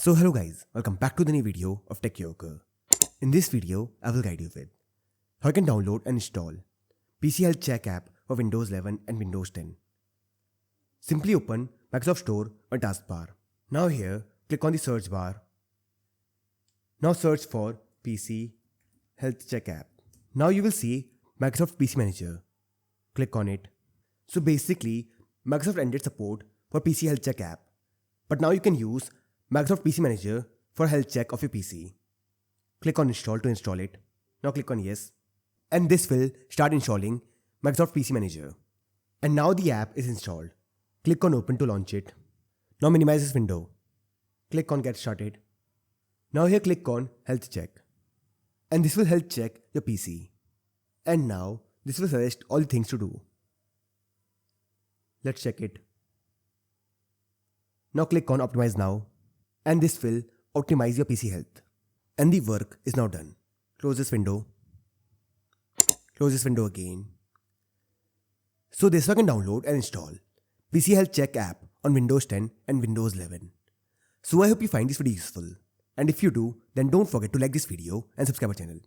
So hello guys, welcome back to the new video of Tech Yoker. In this video, I will guide you with how you can download and install PC Health Check app for Windows 11 and Windows 10. Simply open Microsoft Store or taskbar. Now here, click on the search bar. Now search for PC Health Check app. Now you will see Microsoft PC Manager. Click on it. So basically, Microsoft ended support for PC Health Check app. But now you can use Microsoft PC Manager for health check of your PC. Click on install to install it. Now click on yes. And this will start installing Microsoft PC Manager. And now the app is installed. Click on open to launch it. Now minimize this window. Click on get started. Now here click on health check. And this will health check your PC. And now this will suggest all the things to do. Let's check it. Now click on optimize now. And this will optimize your PC health. And the work is now done. Close this window. Close this window again. So this you can download and install PC Health Check app on Windows 10 and Windows 11. So I hope you find this video useful. And if you do, then don't forget to like this video and subscribe our channel.